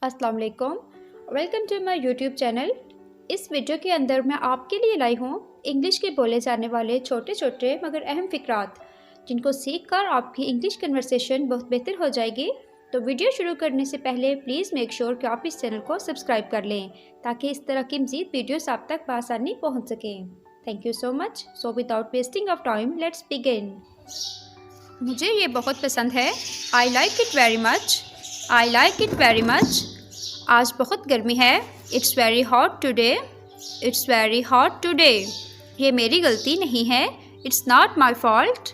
अस्सलाम वालेकुम, welcome to my YouTube channel. इस वीडियो के अंदर मैं आपके लिए लाई हूँ इंग्लिश के बोले जाने वाले छोटे छोटे मगर अहम फ़िक्रात, जिनको सीखकर आपकी इंग्लिश कन्वर्सेशन बहुत बेहतर हो जाएगी। तो वीडियो शुरू करने से पहले प्लीज़ मेक श्योर कि आप इस चैनल को सब्सक्राइब कर लें ताकि इस तरह की मज़ीद वीडियोस आप तक बआसानी पहुँच सकें। Thank you so much. So without wasting of time let's begin. मुझे ये बहुत पसंद है। I like it very much. I like it very much. आज बहुत गर्मी है। It's very hot today. It's very hot today. ये मेरी गलती नहीं है। It's not my fault.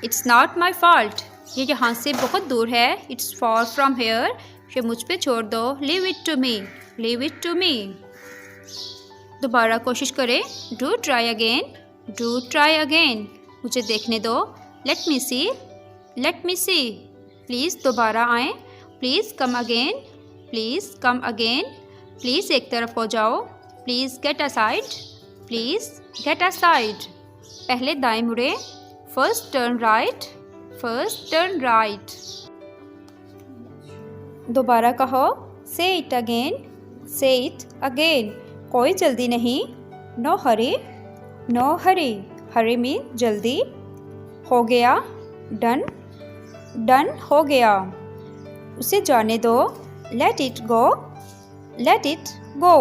It's not my fault. ये यहाँ से बहुत दूर है। It's for from here. ये मुझ पे छोड़ दो। Leave it to me. Leave it to me. दोबारा कोशिश करें। Do try again. Do try again. मुझे देखने दो। Let me see. Let me see. Please दोबारा आएँ। Please come again. Please come again. Please एक तरफ हो जाओ। Please get aside. Please get aside. पहले दाएं मुड़े। First turn right. First turn right. दोबारा कहो। Say it again. Say it again. कोई जल्दी नहीं। No hurry. नो हरी। हरी मीन जल्दी। हो गया। डन। डन हो गया। उसे जाने दो। Let it go. Let it go.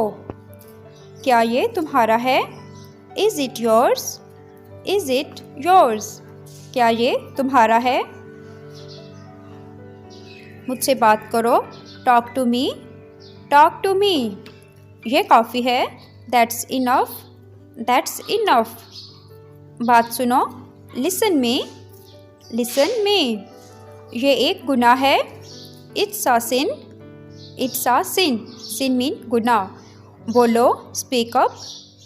क्या ये तुम्हारा है? Is it yours? Is it yours? क्या ये तुम्हारा है? मुझसे बात करो। Talk to me. Talk to me. ये काफ़ी है। That's enough. That's enough. बात सुनो। Listen me. Listen me. ये एक गुनाह है। It's a sin. It's a sin. Sin mean गुनाह। बोलो। Speak up.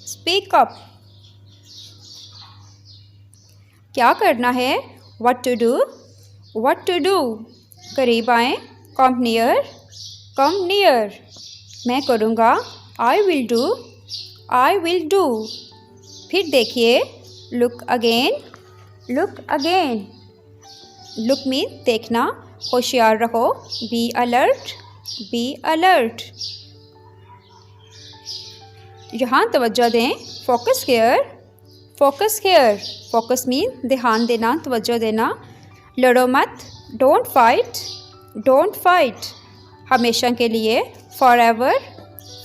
Speak up. क्या करना है? What to do. What to do. करीब आएँ। Come near. Come near. मैं करूँगा। I will do. I will do. फिर देखिए। Look again. Look again. Look mean देखना। होशियार रहो। Be alert. Be alert. यहाँ तवज्जो दें। Focus here. Focus here. Focus mean ध्यान देना, तवज्जो देना। लड़ो मत। Don't fight. Don't fight. हमेशा के लिए। Forever.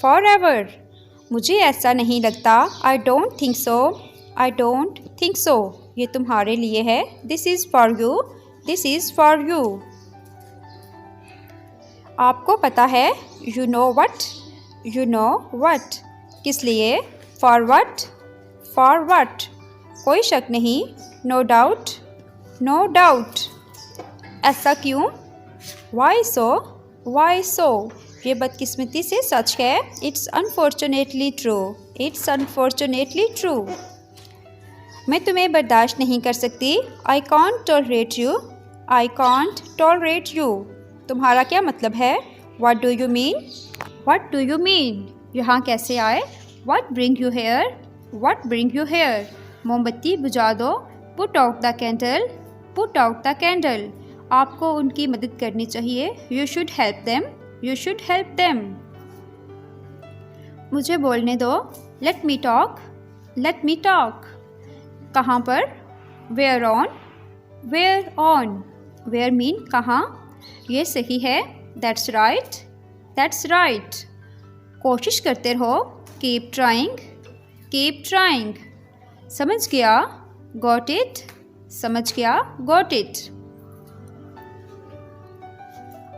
Forever. मुझे ऐसा नहीं लगता। I don't think so. I don't think सो। ये तुम्हारे लिए है। This is for you. This is for you. आपको पता है। You know what. You know what. किस लिए? For what. For what. कोई शक नहीं। No doubt. No doubt. ऐसा क्यों? Why so. Why so. ये बदकिस्मती से सच है। It's unfortunately true. It's unfortunately true. मैं तुम्हें बर्दाश्त नहीं कर सकती। I can't tolerate you. I can't tolerate you. तुम्हारा क्या मतलब है? What do you mean? What do you mean? यहाँ कैसे आए? What bring you here? What bring you here? मोमबत्ती बुझा दो। Put out the candle. Put out the candle. आपको उनकी मदद करनी चाहिए। You should help them. You should help them. मुझे बोलने दो। Let me talk. Let me talk. कहाँ पर? Where on? Where on? Where mean कहाँ? ये सही है। That's right. That's right. कोशिश करते रहो। Keep trying. Keep trying. समझ गया? Got it. समझ गया? Got it.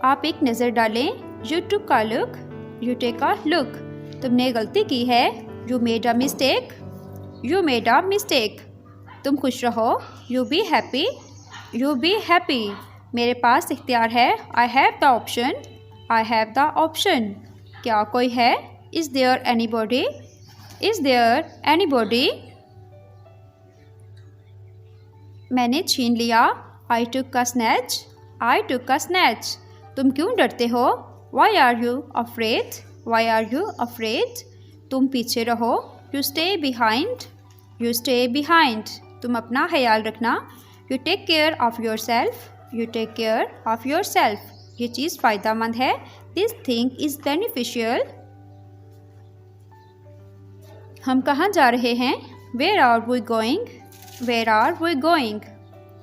आप एक नज़र डालें। You took a look. You take a look. तुमने गलती की है। You made a mistake. You made a mistake. तुम खुश रहो। You be happy. You be happy. मेरे पास इख्तियार है। I have the option. I have the option. क्या कोई है? Is there anybody? Is there anybody? मैंने छीन लिया। I took a snatch. I took a snatch. तुम क्यों डरते हो? Why are you afraid? Why are you afraid? तुम पीछे रहो। You stay behind. You stay behind. तुम अपना ख्याल रखना। You take care of yourself. You take care of yourself. ये चीज़ फ़ायदेमंद है। This thing is beneficial. हम कहाँ जा रहे हैं? Where are we going? Where are we going?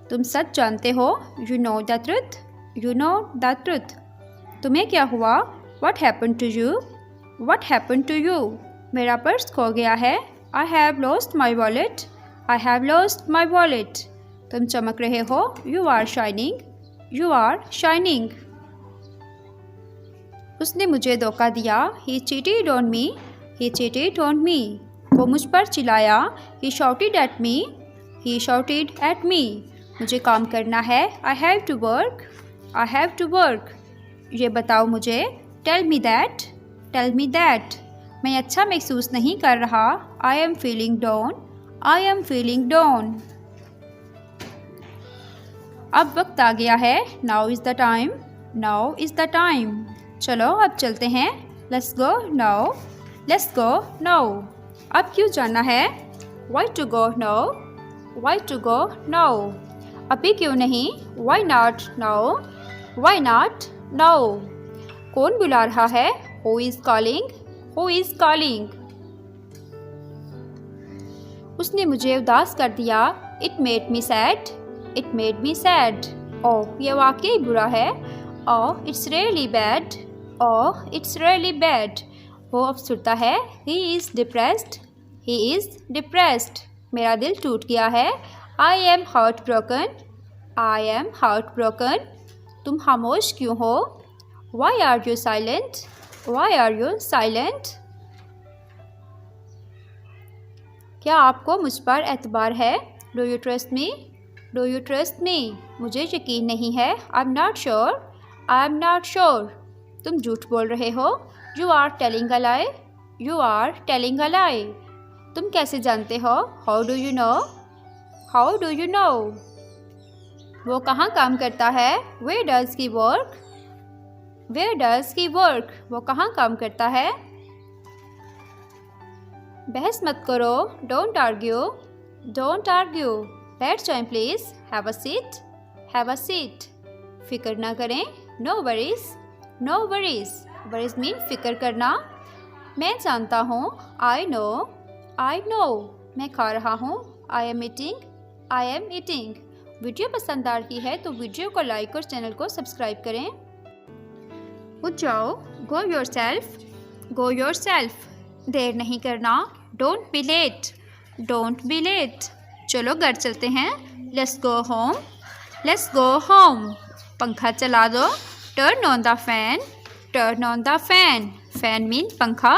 तुम सच जानते हो? You know the truth? You know the truth? तुम्हें क्या हुआ? What happen to you? What happen to you? मेरा पर्स खो गया है। I have lost my wallet. I have lost my wallet. तुम चमक रहे हो। You are shining. You are shining. उसने मुझे धोखा दिया। He cheated on me. He cheated on me. वो मुझ पर चिल्लाया। He shouted at me. He shouted at me. मुझे काम करना है। I have to work. I have to work. ये बताओ मुझे। Tell me that. Tell me that. मैं अच्छा महसूस नहीं कर रहा। I am feeling down. I am feeling down. अब वक्त आ गया है। Now is the time. Now is the time. चलो अब चलते हैं। Let's go now. Let's go now. अब क्यों जाना है? Why to go now? Why to go now? अभी क्यों नहीं? Why not now? Why not now? कौन बुला रहा है? Who is calling? Who is calling? उसने मुझे उदास कर दिया। It made me sad. It made me sad. ओह ये वाकई बुरा है। Oh it's really bad. Oh it's really bad. वो अफसरदा है। He is depressed. He is depressed. मेरा दिल टूट गया है। I am heart broken. I am heart broken. तुम खामोश क्यों हो? Why are you silent? Why are you silent? क्या आपको मुझ पर एतबार है? Do you trust me? Do you trust me? मुझे यकीन नहीं है। I am not sure. I am not sure. तुम झूठ बोल रहे हो। You are telling a lie. You are telling a lie. तुम कैसे जानते हो? How do you know? How do you know? वो कहाँ काम करता है? Where does he work? Where does he work? वो कहाँ काम करता है? बहस मत करो। Don't argue. Don't argue. बैठ जाएं please. Have a seat. Have a seat. फिक्र ना करें। No worries. No worries. Worries mean फिक्र करना। मैं जानता हूँ। I know. I know. मैं खा रहा हूँ। I am eating. I am eating. Video पसंद आ रही है तो वीडियो को लाइक और चैनल को सब्सक्राइब करें। उठ जाओ। Go yourself. Go yourself. देर नहीं करना। Don't be late. Don't be late. चलो घर चलते हैं। Let's go home. Let's go home. पंखा चला दो। Turn on the fan. Turn on the fan. Fan mean पंखा।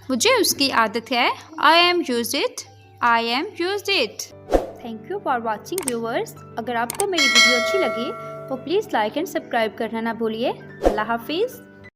मुझे उसकी आदत है। I am use it. I am use it. Thank you for watching viewers. अगर आपको मेरी वीडियो अच्छी लगी तो प्लीज़ लाइक एंड सब्सक्राइब करना ना भूलिए। अल्लाह हाफिज़।